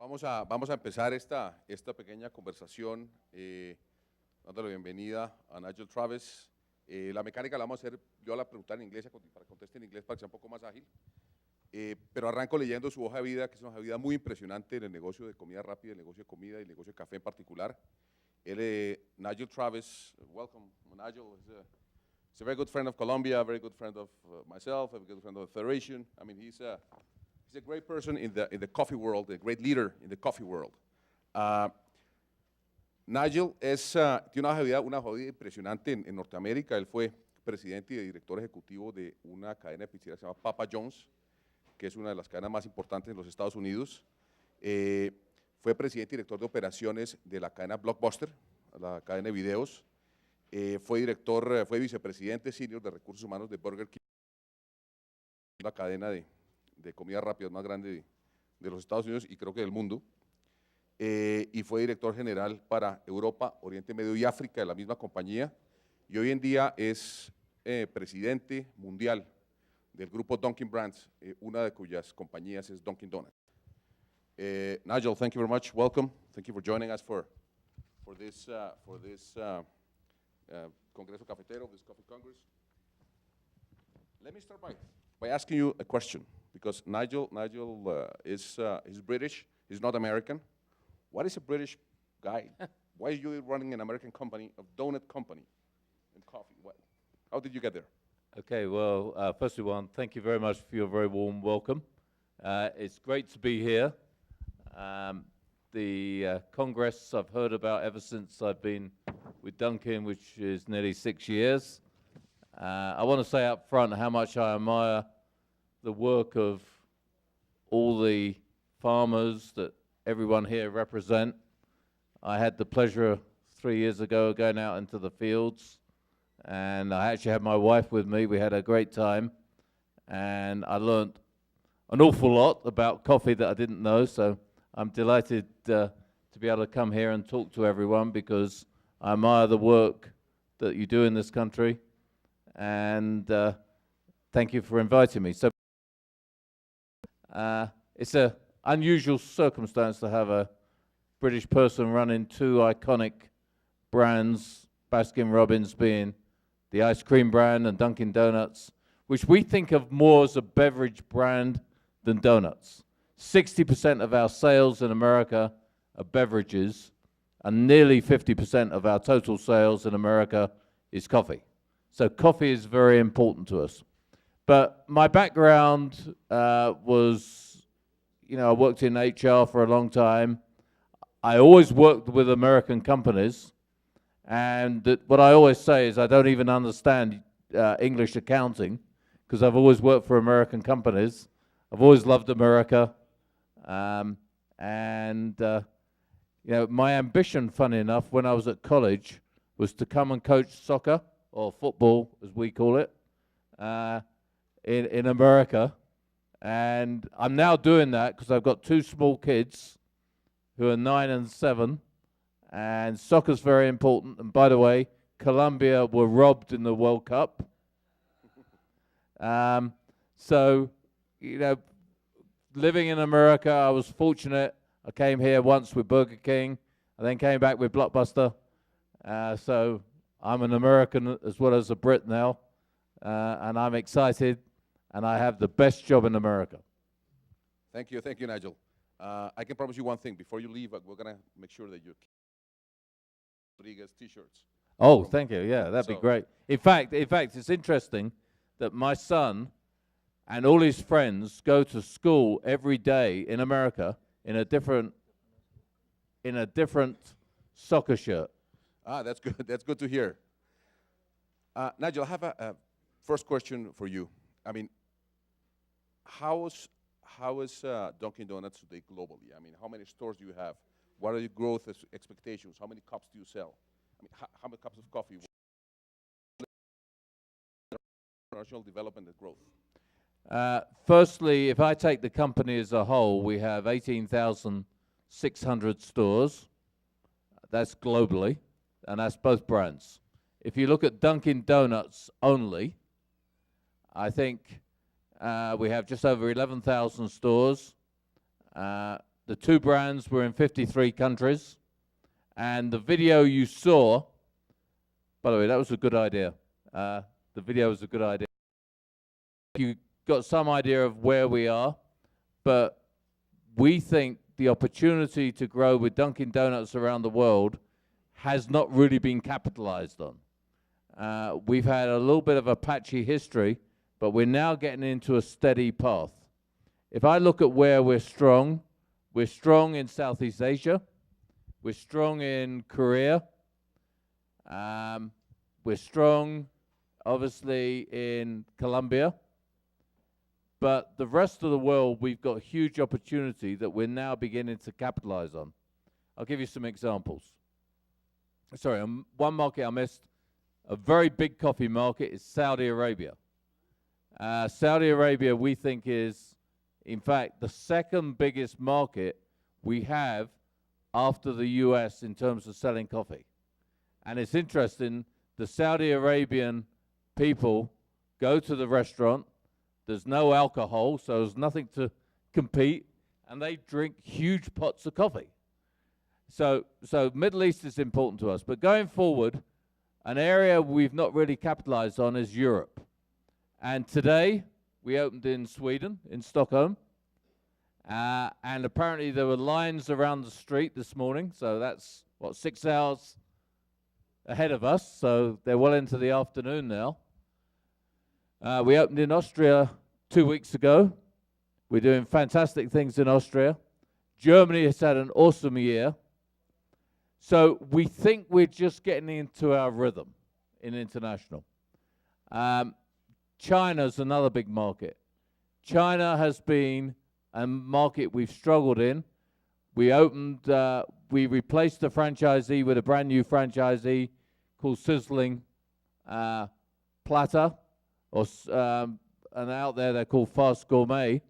Vamos a empezar esta pequeña conversación dándole la bienvenida a Nigel Travis. La mecánica la vamos a hacer, yo la preguntar en inglés para que conteste en inglés para que sea un poco más ágil. Pero arranco leyendo su hoja de vida, que es una hoja de vida muy impresionante en el negocio de comida rápida, el negocio de comida y el negocio de café en particular. Nigel Travis, welcome. Nigel is a very good friend of Colombia, a very good friend of myself, a very good friend of the Federation. I mean, he's a great person in the coffee world, a great leader in the coffee world. Nigel tiene una hoja de vida impresionante en Norteamérica. Él fue presidente y director ejecutivo de una cadena de pizzería que se llama Papa John's, que es una de las cadenas más importantes en los Estados Unidos. Fue presidente y director de operaciones de la cadena Blockbuster, la cadena de videos. Fue vicepresidente senior de recursos humanos de Burger King, la cadena de comida rápida más grande de los Estados Unidos y creo que del mundo. Y fue director general para Europa, Oriente Medio y África de la misma compañía. Y hoy en día es presidente mundial del grupo Dunkin Brands, una de cuyas compañías es Dunkin Donuts. Nigel, thank you very much. Welcome. Thank you for joining us for this Congreso Cafetero, this Coffee Congress. Let me start by asking you a question, because Nigel is British, he's not American. What is a British guy? Why are you running an American company, a donut company, and coffee? How did you get there? Okay, well, first of all, thank you very much for your very warm welcome. It's great to be here. The Congress I've heard about ever since I've been with Dunkin, which is nearly 6 years. I want to say up front how much I admire the work of all the farmers that everyone here represent. I had the pleasure 3 years ago going out into the fields, and I actually had my wife with me. We had a great time, and I learned an awful lot about coffee that I didn't know, so I'm delighted to be able to come here and talk to everyone, because I admire the work that you do in this country, and thank you for inviting me. So it's an unusual circumstance to have a British person running two iconic brands, Baskin-Robbins being the ice cream brand and Dunkin' Donuts, which we think of more as a beverage brand than donuts. 60% of our sales in America are beverages, and nearly 50% of our total sales in America is coffee. So coffee is very important to us. But my background was, I worked in HR for a long time. I always worked with American companies, and what I always say is I don't even understand English accounting, because I've always worked for American companies. I've always loved America. My ambition, funny enough, when I was at college, was to come and coach soccer, or football, as we call it, in America. And I'm now doing that because I've got two small kids who are 9 and 7, and soccer's very important. And by the way, Colombia were robbed in the World Cup. Living in America, I was fortunate. I came here once with Burger King, and then came back with Blockbuster. So I'm an American as well as a Brit now, and I'm excited, and I have the best job in America. Thank you, Nigel. I can promise you one thing. Before you leave, we're going to make sure that you Rodriguez t-shirts. Oh, thank you. Yeah, that'd be great. In fact, it's interesting that my son and all his friends go to school every day in America in a different soccer shirt. That's good. That's good to hear. Nigel, I have a first question for you. I mean, how is Dunkin' Donuts today globally? I mean, how many stores do you have? What are your growth expectations? How many cups do you sell? I mean, how many cups of coffee? International development and growth. Firstly, if I take the company as a whole, we have 18,600 stores. That's globally, and that's both brands. If you look at Dunkin' Donuts only, I think we have just over 11,000 stores. The two brands were in 53 countries. And the video you saw, by the way, that was a good idea. The video was a good idea. You got some idea of where we are, but we think the opportunity to grow with Dunkin' Donuts around the world has not really been capitalized on. We've had a little bit of a patchy history, but we're now getting into a steady path. If I look at where we're strong in Southeast Asia, we're strong in Korea, we're strong, obviously, in Colombia, but the rest of the world, we've got huge opportunity that we're now beginning to capitalize on. I'll give you some examples. Sorry, one market I missed, a very big coffee market is Saudi Arabia. Saudi Arabia, we think, is, in fact, the second biggest market we have after the US in terms of selling coffee. And it's interesting, the Saudi Arabian people go to the restaurant, there's no alcohol, so there's nothing to compete, and they drink huge pots of coffee. So Middle East is important to us. But going forward, an area we've not really capitalized on is Europe. And today, we opened in Sweden, in Stockholm. And apparently there were lines around the street this morning, so that's, 6 hours ahead of us, so they're well into the afternoon now. We opened in Austria 2 weeks ago. We're doing fantastic things in Austria. Germany has had an awesome year. So we think we're just getting into our rhythm in international. China's another big market. China has been a market we've struggled in. We replaced the franchisee with a brand new franchisee called Sizzling Platter, and out there they're called Fast Gourmet.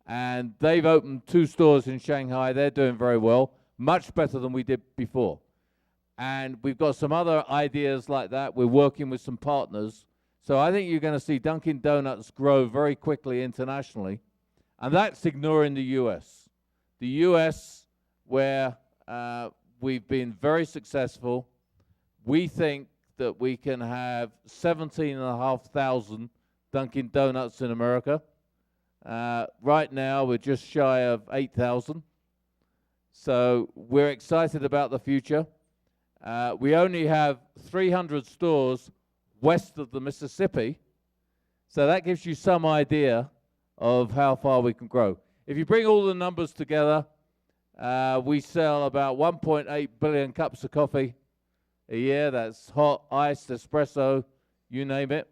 And they've opened 2 stores in Shanghai. They're doing very well, much better than we did before. And we've got some other ideas like that. We're working with some partners. So I think you're going to see Dunkin' Donuts grow very quickly internationally. And that's ignoring the US. The US, where we've been very successful, we think that we can have 17,500 Dunkin' Donuts in America. Right now, we're just shy of 8,000. So we're excited about the future. We only have 300 stores west of the Mississippi. So that gives you some idea of how far we can grow. If you bring all the numbers together, we sell about 1.8 billion cups of coffee a year. That's hot, iced, espresso, you name it.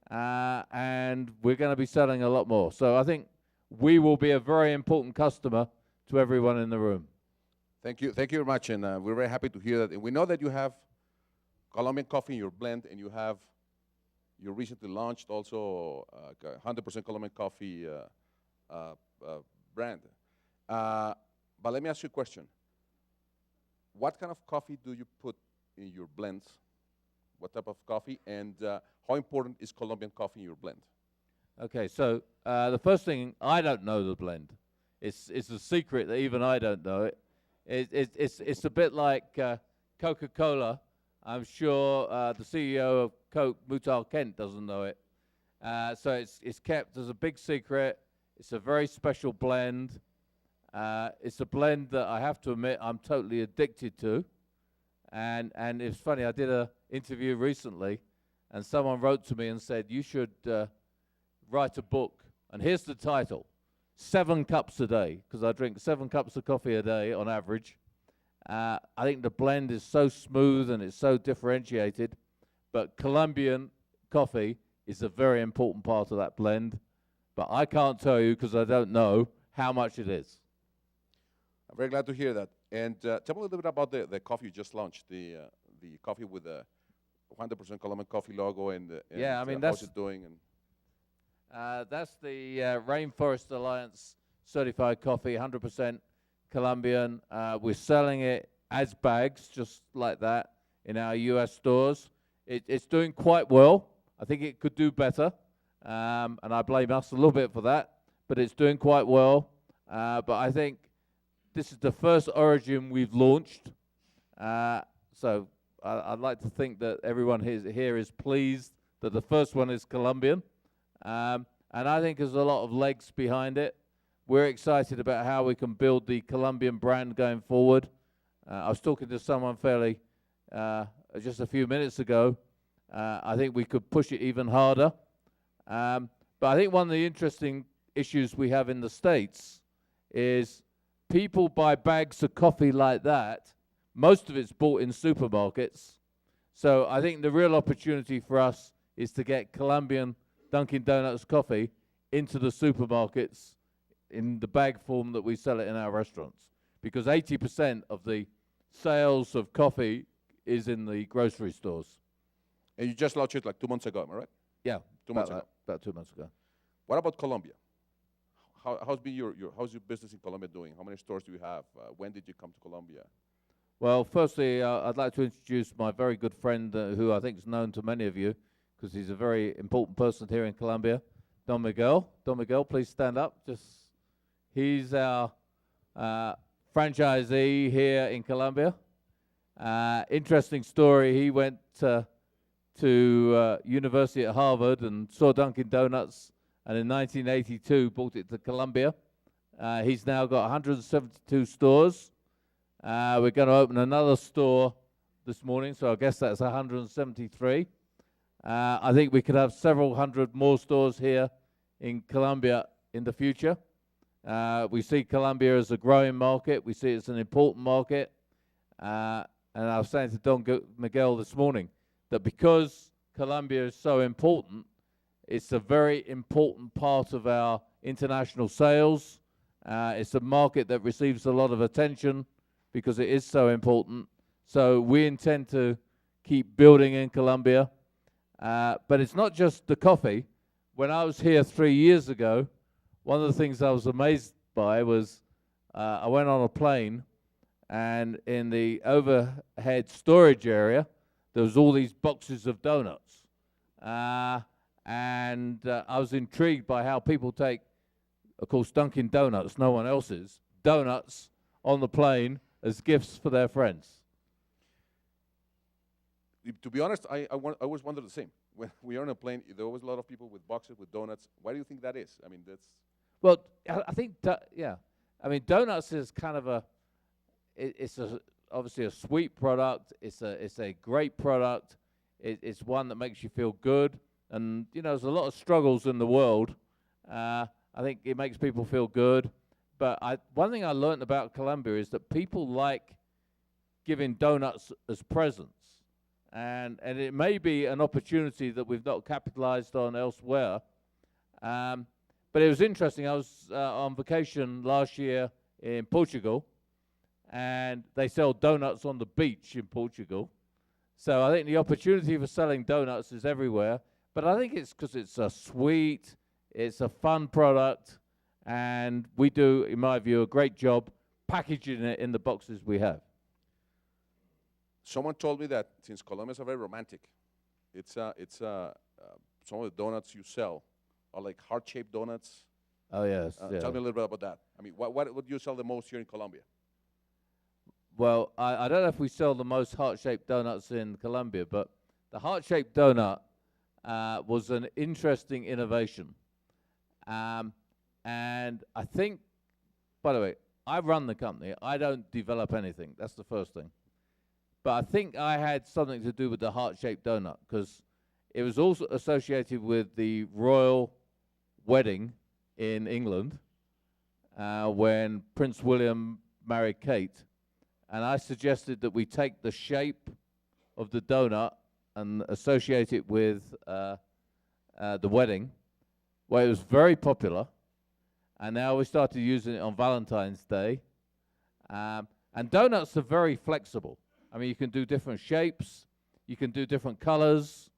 And we're going to be selling a lot more. So I think we will be a very important customer to everyone in the room. Thank you very much, and we're very happy to hear that. And we know that you have Colombian coffee in your blend, and you recently launched also 100% Colombian coffee brand. But let me ask you a question. What kind of coffee do you put in your blends? What type of coffee, and how important is Colombian coffee in your blend? Okay, so the first thing, I don't know the blend. It's a secret that even I don't know it. It's a bit like Coca-Cola. I'm sure the CEO of Coke, Mutal Kent, doesn't know it. So it's kept as a big secret. It's a very special blend. It's a blend that I have to admit I'm totally addicted to. And it's funny, I did an interview recently, and someone wrote to me and said, you should write a book. And here's the title, 7 cups a day, because I drink 7 cups of coffee a day on average. I think the blend is so smooth and it's so differentiated, but Colombian coffee is a very important part of that blend. But I can't tell you, because I don't know, how much it is. I'm very glad to hear that. And tell me a little bit about the coffee you just launched, the coffee with the 100% Colombian coffee logo, and yeah, I mean, how's it doing? And that's the Rainforest Alliance certified coffee, 100% Colombian. We're selling it as bags, just like that, in our US stores. It's doing quite well. I think it could do better, and I blame us a little bit for that, but it's doing quite well. But I think this is the first origin we've launched. So I'd like to think that everyone here is pleased that the first one is Colombian. And I think there's a lot of legs behind it. We're excited about how we can build the Colombian brand going forward. I was talking to someone fairly just a few minutes ago. I think we could push it even harder. But I think one of the interesting issues we have in the States is people buy bags of coffee like that. Most of it's bought in supermarkets. So I think the real opportunity for us is to get Colombian Dunkin' Donuts coffee into the supermarkets in the bag form that we sell it in our restaurants. Because 80% of the sales of coffee is in the grocery stores. And you just launched it like 2 months ago, am I right? Yeah, 2 months ago. About 2 months ago. What about Colombia? How's your business in Colombia doing? How many stores do you have? When did you come to Colombia? Well, firstly, I'd like to introduce my very good friend, who I think is known to many of you, because he's a very important person here in Colombia, Don Miguel. Don Miguel, please stand up. He's our franchisee here in Colombia. Interesting story. He went to university at Harvard and saw Dunkin' Donuts, and in 1982 brought it to Colombia. He's now got 172 stores. We're going to open another store this morning, so I guess that's 173. I think we could have several hundred more stores here in Colombia in the future. We see Colombia as a growing market. We see it's an important market. And I was saying to Don Miguel this morning that because Colombia is so important, it's a very important part of our international sales. It's a market that receives a lot of attention because it is so important. So we intend to keep building in Colombia. But it's not just the coffee. When I was here 3 years ago, one of the things I was amazed by was I went on a plane, and in the overhead storage area, there was all these boxes of donuts. And I was intrigued by how people take, of course, Dunkin' Donuts, no one else's, donuts on the plane as gifts for their friends. To be honest, I always wondered the same. When we are on a plane, there was a lot of people with boxes with donuts. Why do you think that is? I mean, that's... Well, I think, yeah. I mean, donuts is kind of it's obviously a sweet product. It's a great product. It's one that makes you feel good. And, you know, there's a lot of struggles in the world. I think it makes people feel good. But one thing I learned about Colombia is that people like giving donuts as presents. And it may be an opportunity that we've not capitalized on elsewhere. But it was interesting. I was on vacation last year in Portugal, and they sell donuts on the beach in Portugal. So I think the opportunity for selling donuts is everywhere. But I think it's because it's a sweet, it's a fun product, and we do, in my view, a great job packaging it in the boxes we have. Someone told me that since Colombians are very romantic, some of the donuts you sell are like heart-shaped donuts. Oh, yes. Tell me a little bit about that. I mean, what do you sell the most here in Colombia? Well, I don't know if we sell the most heart-shaped donuts in Colombia, but the heart-shaped donut was an interesting innovation. And I think, by the way, I run the company. I don't develop anything. That's the first thing. But I think I had something to do with the heart-shaped donut because it was also associated with the royal wedding in England when Prince William married Kate. And I suggested that we take the shape of the donut and associate it with the wedding. Well, it was very popular. And now we started using it on Valentine's Day. And donuts are very flexible. I mean, you can do different shapes, you can do different colors,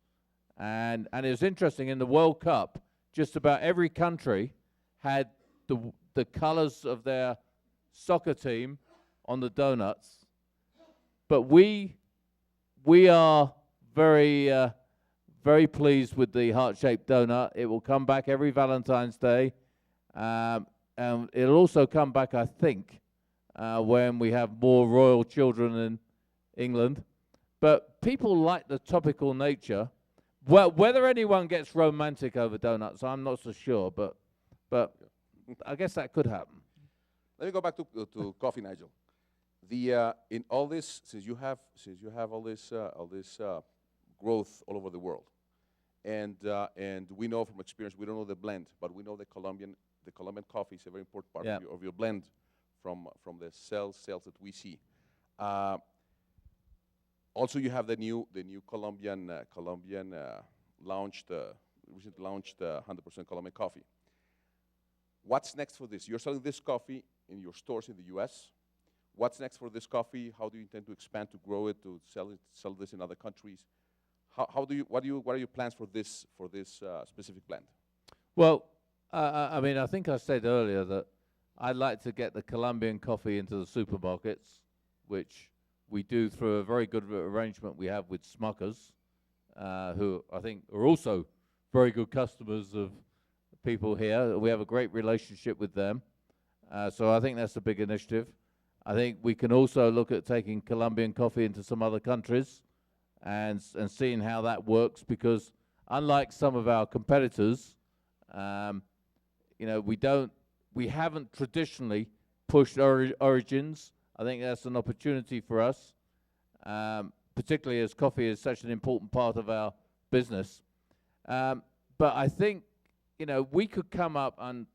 and it was interesting, in the World Cup, just about every country had the colors of their soccer team on the donuts. But we are very, very pleased with the heart-shaped donut. It will come back every Valentine's Day, and it'll also come back, I think, when we have more royal children in England. But people like the topical nature. Well, whether anyone gets romantic over donuts, I'm not so sure, but I guess that could happen. Let me go back to coffee, Nigel. In all this, since you have all this growth all over the world, and we know from experience, we don't know the blend, but we know the Colombian coffee is a very important part of your blend from the sales that we see. Also, you have the new Colombian recently launched 100% Colombian coffee. What's next for this? You're selling this coffee in your stores in the U.S. What's next for this coffee? How do you intend to expand, to grow it, to sell this in other countries? What are your plans for this specific blend? Well, I mean, I think I said earlier that I'd like to get the Colombian coffee into the supermarkets, which we do through a very good arrangement we have with Smuckers, who I think are also very good customers of people here. We have a great relationship with them. So I think that's a big initiative. I think we can also look at taking Colombian coffee into some other countries and seeing how that works, because unlike some of our competitors, we haven't traditionally pushed origins. I think that's an opportunity for us, particularly as coffee is such an important part of our business. But I think, we could come up, and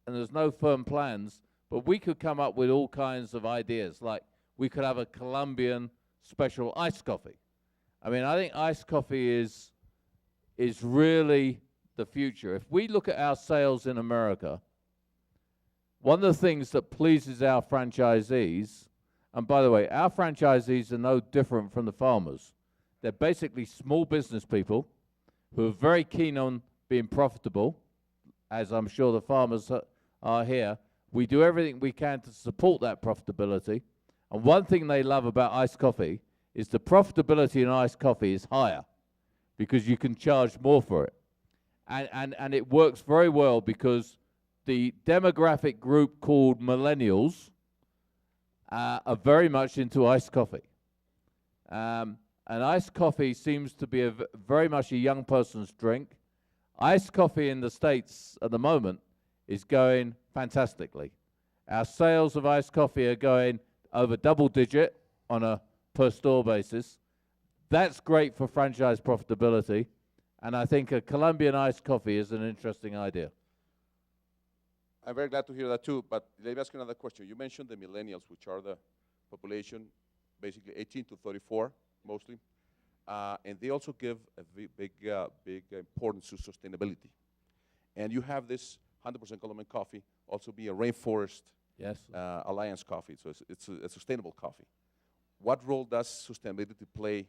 there's no firm plans, but we could come up with all kinds of ideas. Like we could have a Colombian special iced coffee. I mean, I think iced coffee is really the future. If we look at our sales in America, one of the things that pleases our franchisees, and by the way, our franchisees are no different from the farmers. They're basically small business people who are very keen on being profitable, as I'm sure the farmers are here. We do everything we can to support that profitability. And one thing they love about iced coffee is the profitability in iced coffee is higher because you can charge more for it. And it works very well because the demographic group called millennials are very much into iced coffee. And iced coffee seems to be very much a young person's drink. Iced coffee in the States at the moment is going fantastically. Our sales of iced coffee are going over double digit on a per store basis. That's great for franchise profitability. And I think a Colombian iced coffee is an interesting idea. I'm very glad to hear that too, but let me ask you another question. You mentioned the millennials, which are the population, basically 18 to 34 mostly, and they also give a big importance to sustainability. And you have this 100% Colombian coffee also be a Rainforest Alliance coffee, so it's a sustainable coffee. What role does sustainability play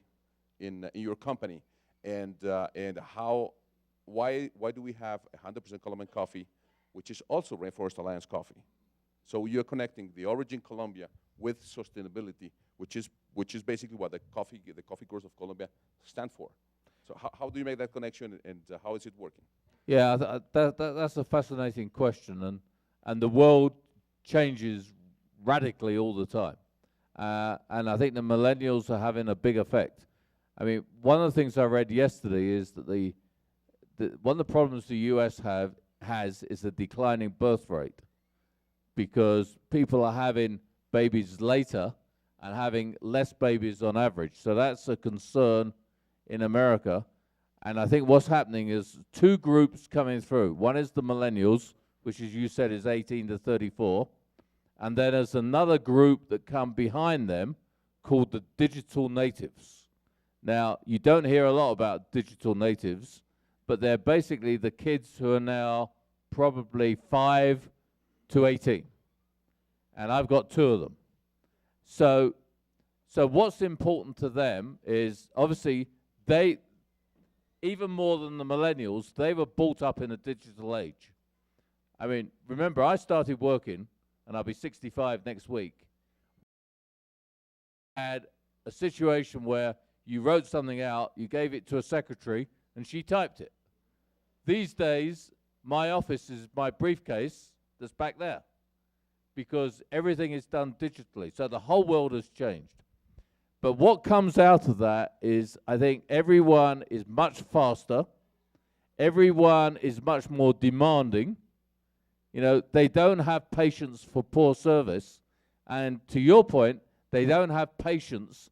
in your company, and why do we have 100% Colombian coffee, which is also Rainforest Alliance coffee? So you're connecting the origin Colombia with sustainability, which is basically what the coffee growers of Colombia stand for. So how do you make that connection, and how is it working? Yeah, that's a fascinating question, and the world changes radically all the time. And I think the millennials are having a big effect. I mean, one of the things I read yesterday is that one of the problems the U.S. has is a declining birth rate, because people are having babies later and having less babies on average. So that's a concern in America. And I think what's happening is two groups coming through. One is the millennials, which, as you said, is 18 to 34. And then there's another group that come behind them called the digital natives. Now, you don't hear a lot about digital natives, but they're basically the kids who are now probably 5 to 18. And I've got two of them. So what's important to them is, obviously, they, even more than the millennials, they were brought up in a digital age. I mean, remember, I started working, and I'll be 65 next week. I had a situation where you wrote something out, you gave it to a secretary, and she typed it. These days, my office is my briefcase that's back there, because everything is done digitally. So the whole world has changed. But what comes out of that is, I think everyone is much faster. Everyone is much more demanding. You know, they don't have patience for poor service. And to your point, they don't have patience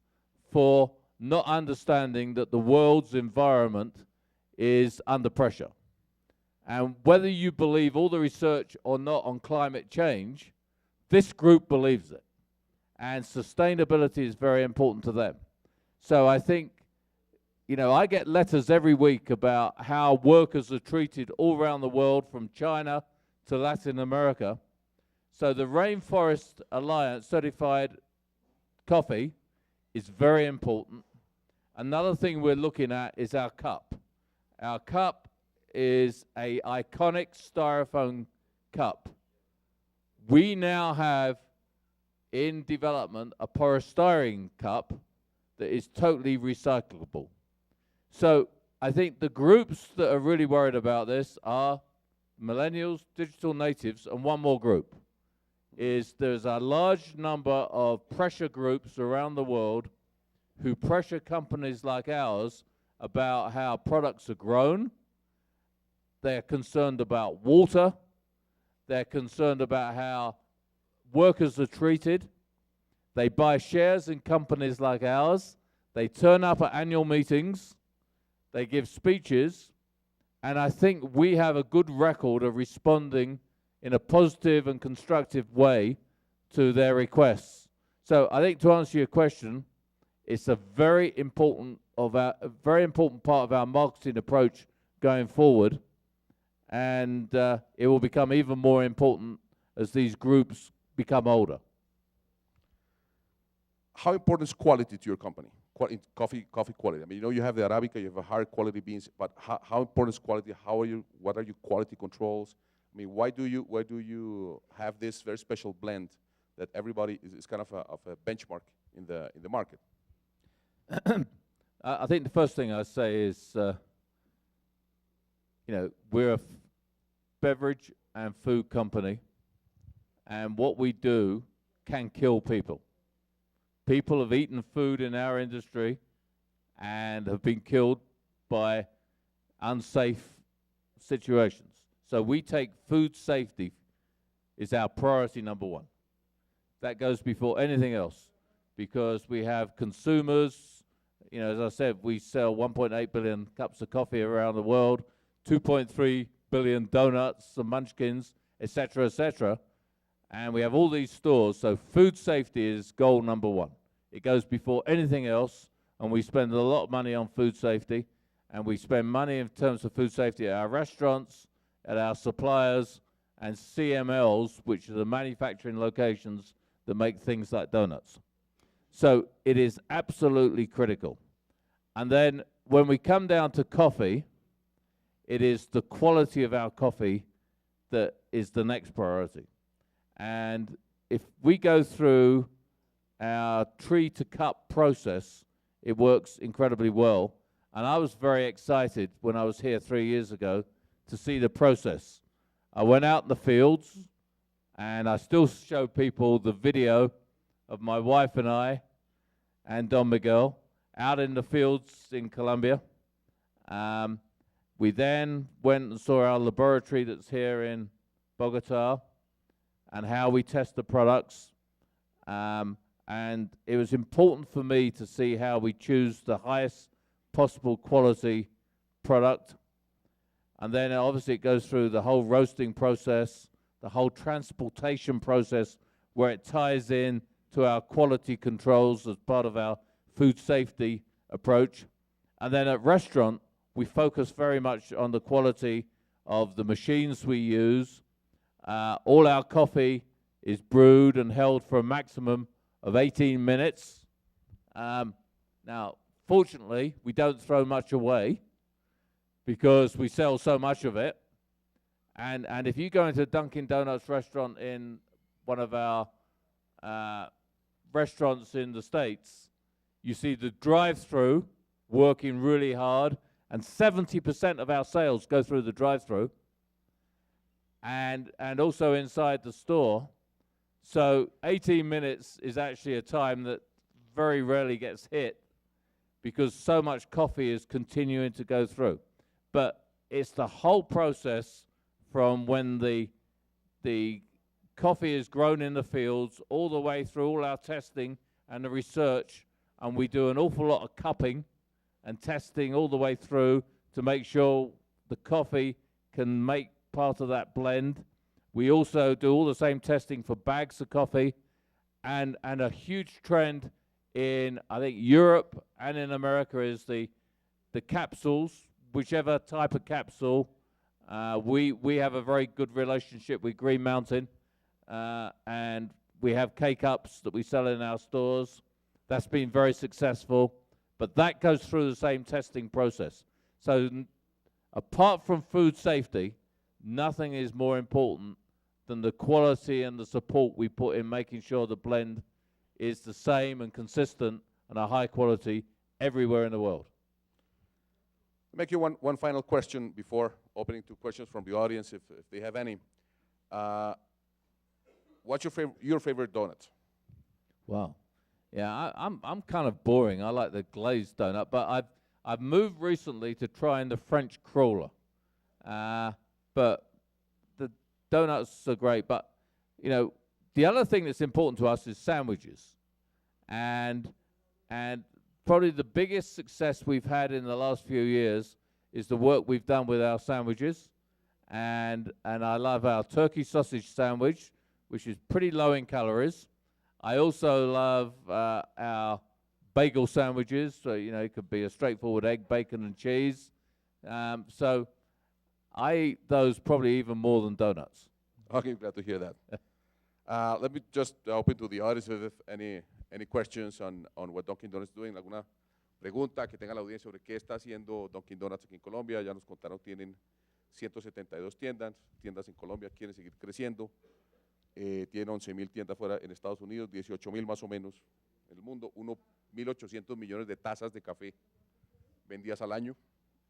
for not understanding that the world's environment is under pressure. And whether you believe all the research or not on climate change, this group believes it. And sustainability is very important to them. So I think, you know, I get letters every week about how workers are treated all around the world, from China to Latin America. So the Rainforest Alliance certified coffee is very important. Another thing we're looking at is our cup. Our cup is an iconic styrofoam cup. We now have in development a polystyrene cup that is totally recyclable. So I think the groups that are really worried about this are millennials, digital natives, and one more group. There's a large number of pressure groups around the world who pressure companies like ours about how products are grown. They're concerned about water. They're concerned about how workers are treated. They buy shares in companies like ours. They turn up at annual meetings. They give speeches. And I think we have a good record of responding in a positive and constructive way to their requests. So I think, to answer your question, it's a very important part of our marketing approach going forward. And it will become even more important as these groups become older. How important is quality to your company? Coffee quality. I mean, you know, you have the Arabica, you have a higher quality beans, but how important is quality? What are your quality controls? I mean, why do you have this very special blend that everybody is kind of a benchmark in the market? I think the first thing I say is, you know, we're a beverage and food company, and what we do can kill people. People have eaten food in our industry and have been killed by unsafe situations. So we take food safety is our priority number one. That goes before anything else, because we have consumers. You know, as I said, we sell 1.8 billion cups of coffee around the world, 2.3 billion donuts and munchkins, etc., etc. And we have all these stores, so food safety is goal number one. It goes before anything else, and we spend a lot of money on food safety, and we spend money in terms of food safety at our restaurants, at our suppliers, and CMLs, which are the manufacturing locations that make things like donuts. So it is absolutely critical. And then when we come down to coffee, it is the quality of our coffee that is the next priority. And if we go through our tree to cup process, it works incredibly well. And I was very excited when I was here 3 years ago to see the process. I went out in the fields, and I still show people the video of my wife and I and Don Miguel out in the fields in Colombia. We then went and saw our laboratory that's here in Bogota and how we test the products. And it was important for me to see how we choose the highest possible quality product. And then obviously it goes through the whole roasting process, the whole transportation process, where it ties in to our quality controls as part of our food safety approach. And then at restaurant, we focus very much on the quality of the machines we use. All our coffee is brewed and held for a maximum of 18 minutes. Now, fortunately, we don't throw much away because we sell so much of it. And if you go into a Dunkin' Donuts restaurant in one of our restaurants in the States, you see the drive-through working really hard, and 70% of our sales go through the drive-through. And also inside the store, So 18 minutes is actually a time that very rarely gets hit because so much coffee is continuing to go through. But it's the whole process from when the coffee is grown in the fields all the way through all our testing and the research, and we do an awful lot of cupping and testing all the way through to make sure the coffee can make part of that blend. We also do all the same testing for bags of coffee, and a huge trend in, I think, Europe and in America is the capsules, whichever type of capsule. We have a very good relationship with Green Mountain, and we have K-Cups that we sell in our stores. That's been very successful, but that goes through the same testing process. So apart from food safety, nothing is more important than the quality and the support we put in making sure the blend is the same and consistent and a high quality everywhere in the world. I'll make you one final question before opening to questions from the audience, if they have any. What's your favorite donut? Wow. Yeah, I'm kind of boring. I like the glazed donut, but I've moved recently to trying the French cruller. But the donuts are great. But you know, the other thing that's important to us is sandwiches, and probably the biggest success we've had in the last few years is the work we've done with our sandwiches, and I love our turkey sausage sandwich, which is pretty low in calories. I also love our bagel sandwiches. So, you know, it could be a straightforward egg, bacon, and cheese. So I eat those probably even more than donuts. Okay, glad to hear that. Let me just open to the audience if any questions on what Dunkin' Donuts is doing. ¿Alguna pregunta que tenga la audiencia sobre qué está haciendo Dunkin' Donuts aquí en Colombia? Ya nos contaron, tienen 172 tiendas en Colombia, quieren seguir creciendo. Tiene 11.000 tiendas fuera en Estados Unidos, 18.000 más o menos en el mundo, 1.800 millones de tazas de café vendidas al año.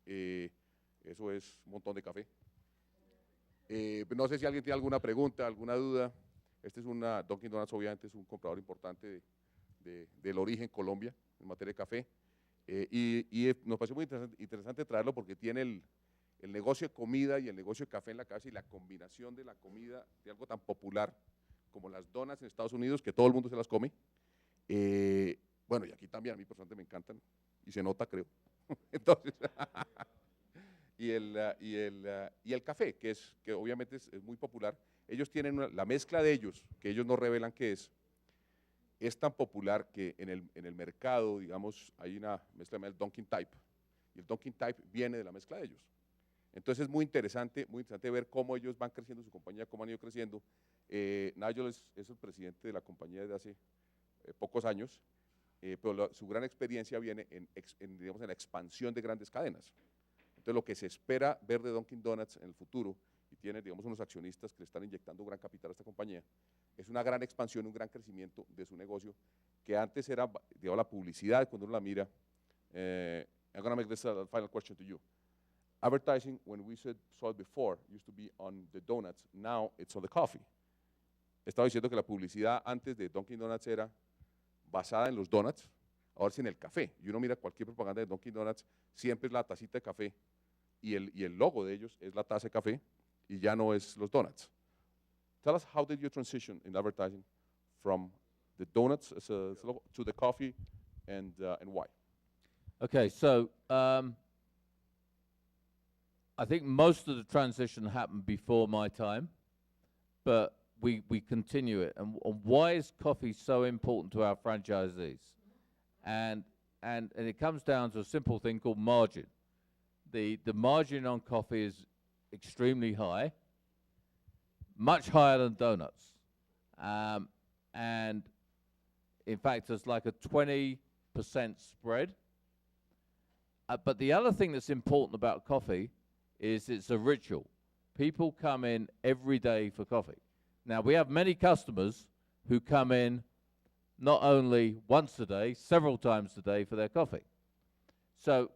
Eso es un montón de café. No sé si alguien tiene alguna pregunta, alguna duda. Dunkin' Donuts obviamente es un comprador importante del origen Colombia en materia de café. Y nos pareció muy interesante traerlo porque tiene el negocio de comida y el negocio de café en la casa y la combinación de la comida de algo tan popular como las donuts en Estados Unidos, que todo el mundo se las come. Bueno, y aquí también, a mí personalmente me encantan, y se nota, creo. Entonces, y el café, que obviamente es muy popular. Ellos tienen la mezcla de ellos, que ellos no revelan qué es tan popular que en el mercado, digamos, hay una mezcla del Dunkin Type, y el Dunkin Type viene de la mezcla de ellos. Entonces es muy interesante ver cómo ellos van creciendo su compañía, cómo han ido creciendo. Nigel es el presidente de la compañía desde hace pocos años, pero su gran experiencia viene digamos, en la expansión de grandes cadenas. Entonces lo que se espera ver de Dunkin' Donuts en el futuro, y tiene, digamos, unos accionistas que le están inyectando gran capital a esta compañía, es una gran expansión, un gran crecimiento de su negocio, que antes era, digamos, la publicidad, cuando uno la mira. I'm going to make this a final question to you. Advertising, when we saw it before, used to be on the donuts. Now it's on the coffee. Estaba diciendo que la publicidad antes de Dunkin' Donuts era basada en los donuts, ahora es en el café. Y uno mira cualquier propaganda de Dunkin' Donuts, siempre es la tacita de café y el logo de ellos es la taza de café y ya no es los donuts. Tell us, how did you transition in advertising from the donuts as a logo to the coffee, and why? Okay, so I think most of the transition happened before my time, but we continue it. And why is coffee so important to our franchisees? And it comes down to a simple thing called margin. The margin on coffee is extremely high, much higher than donuts. And in fact, there's like a 20% spread. But the other thing that's important about coffee is it's a ritual. People come in every day for coffee. Now, we have many customers who come in not only once a day, several times a day for their coffee. So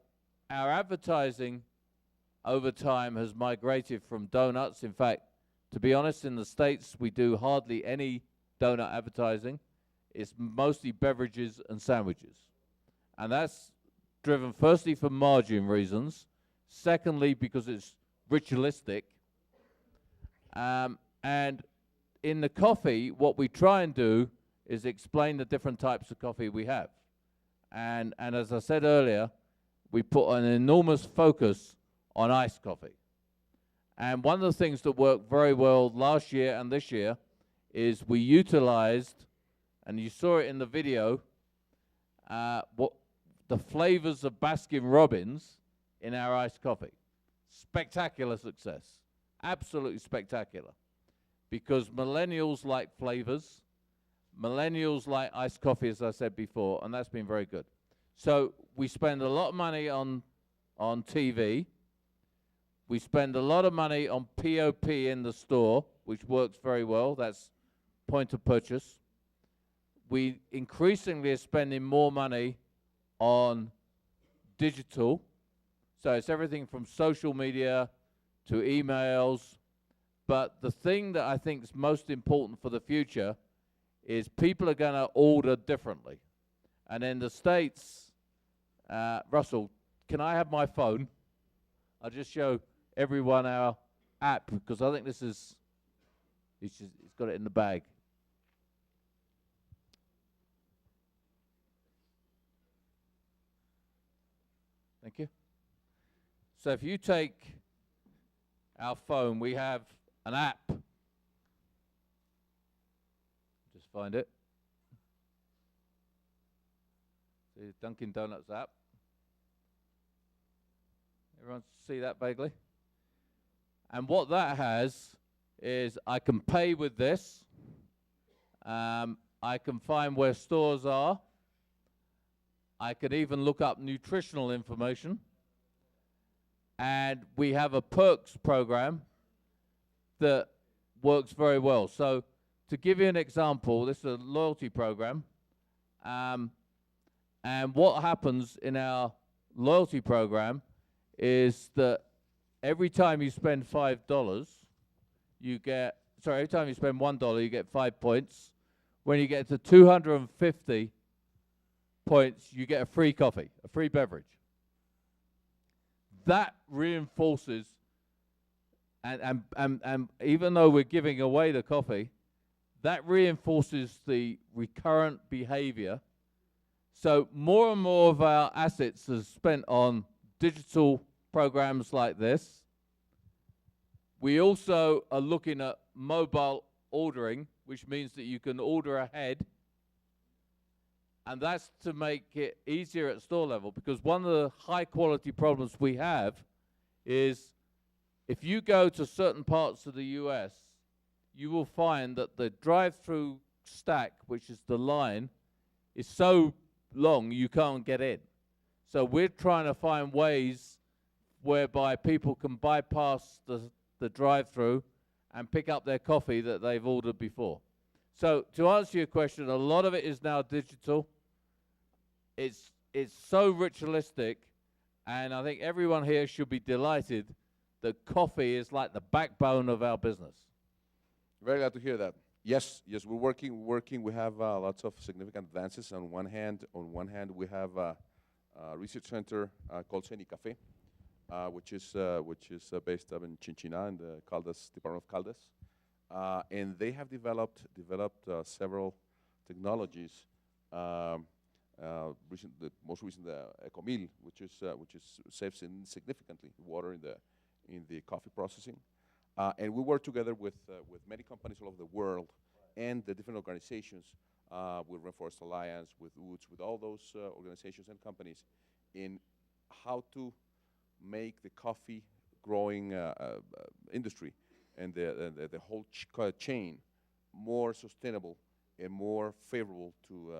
our advertising over time has migrated from donuts. In fact, to be honest, in the States, we do hardly any donut advertising. It's mostly beverages and sandwiches. And that's driven firstly for margin reasons, secondly because it's ritualistic, and in the coffee, what we try and do is explain the different types of coffee we have. And as I said earlier, we put an enormous focus on iced coffee. And one of the things that worked very well last year and this year is we utilized, and you saw it in the video, what the flavors of Baskin-Robbins in our iced coffee. Spectacular success. Absolutely spectacular. Because millennials like flavors, millennials like iced coffee, as I said before, and that's been very good. So we spend a lot of money on TV. We spend a lot of money on POP in the store, which works very well. That's point of purchase. We increasingly are spending more money on digital. So it's everything from social media to emails. But the thing that I think is most important for the future is people are going to order differently. And in the States, Russell, can I have my phone? I'll just show everyone our app, because I think this is, it's got it in the bag. Thank you. So if you take our phone, we have an app. Just find it. See the Dunkin' Donuts app. Everyone see that vaguely? And what that has is I can pay with this. I can find where stores are. I can even look up nutritional information. And we have a perks program that works very well. So to give you an example, this is a loyalty program. And what happens in our loyalty program is that every time you spend $5, you get, every time you spend $1, you get 5 points. When you get to 250 points, you get a free coffee, a free beverage. That reinforces, and even though we're giving away the coffee, that reinforces the recurrent behavior. So more and more of our assets are spent on digital programs like this. We also are looking at mobile ordering, which means that you can order ahead. And that's to make it easier at store level, because one of the high quality problems we have is if you go to certain parts of the US, you will find that the drive-through stack, which is the line, is so long you can't get in. So we're trying to find ways whereby people can bypass the drive-through and pick up their coffee that they've ordered before. So to answer your question, a lot of it is now digital. It's so ritualistic, and I think everyone here should be delighted that coffee is like the backbone of our business. Very glad to hear that. Yes, we're working. We have lots of significant advances. On one hand, we have a research center called CENI Café, which is based up in Chinchina in the Caldas, Department of Caldas, and they have developed several technologies. The most recent, Ecomil, which saves significantly water in the coffee processing. And we work together with many companies all over the world and the different organizations, with Rainforest Alliance, with Woods, with all those organizations and companies, in how to make the coffee growing industry and the whole chain more sustainable and more favorable to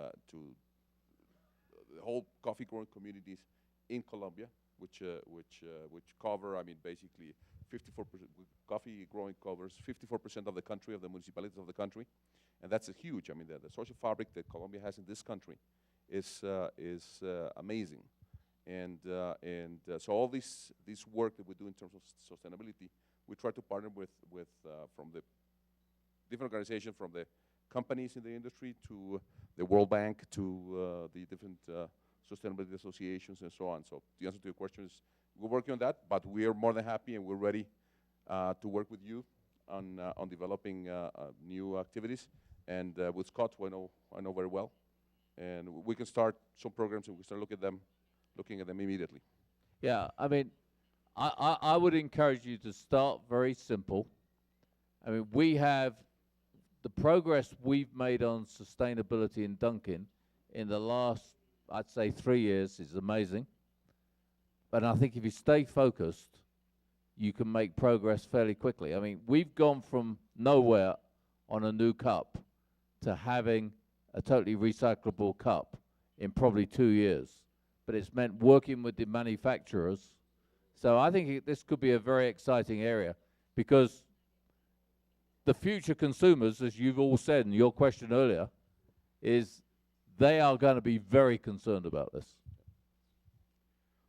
the whole coffee growing communities in Colombia, which cover, I mean, basically 54%. Coffee growing covers 54% of the country, of the municipalities of the country, and that's a huge. I mean, the social fabric that Colombia has in this country is amazing, and so all this work that we do in terms of sustainability, we try to partner with from the different organizations, from the companies in the industry, to the World Bank, to the different sustainability associations and so on. So the answer to your question is we're working on that, but we are more than happy and we're ready to work with you on developing new activities. And with Scott, who I know very well, and we can start some programs and we start looking at them immediately. Yeah, I mean, I would encourage you to start very simple. I mean, we have the progress we've made on sustainability in Dunkin in the last, I'd say, 3 years is amazing. But I think if you stay focused, you can make progress fairly quickly. I mean, we've gone from nowhere on a new cup to having a totally recyclable cup in probably 2 years. But it's meant working with the manufacturers. So I think this could be a very exciting area because the future consumers, as you've all said in your question earlier, is they are going to be very concerned about this.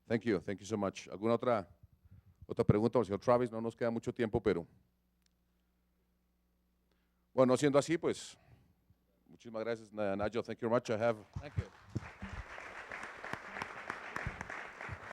Thank you so much. ¿Alguna otra pregunta por el señor Travis? No nos queda mucho tiempo, pero bueno, siendo así, pues muchísimas gracias, Nigel. Thank you very much. Thank you.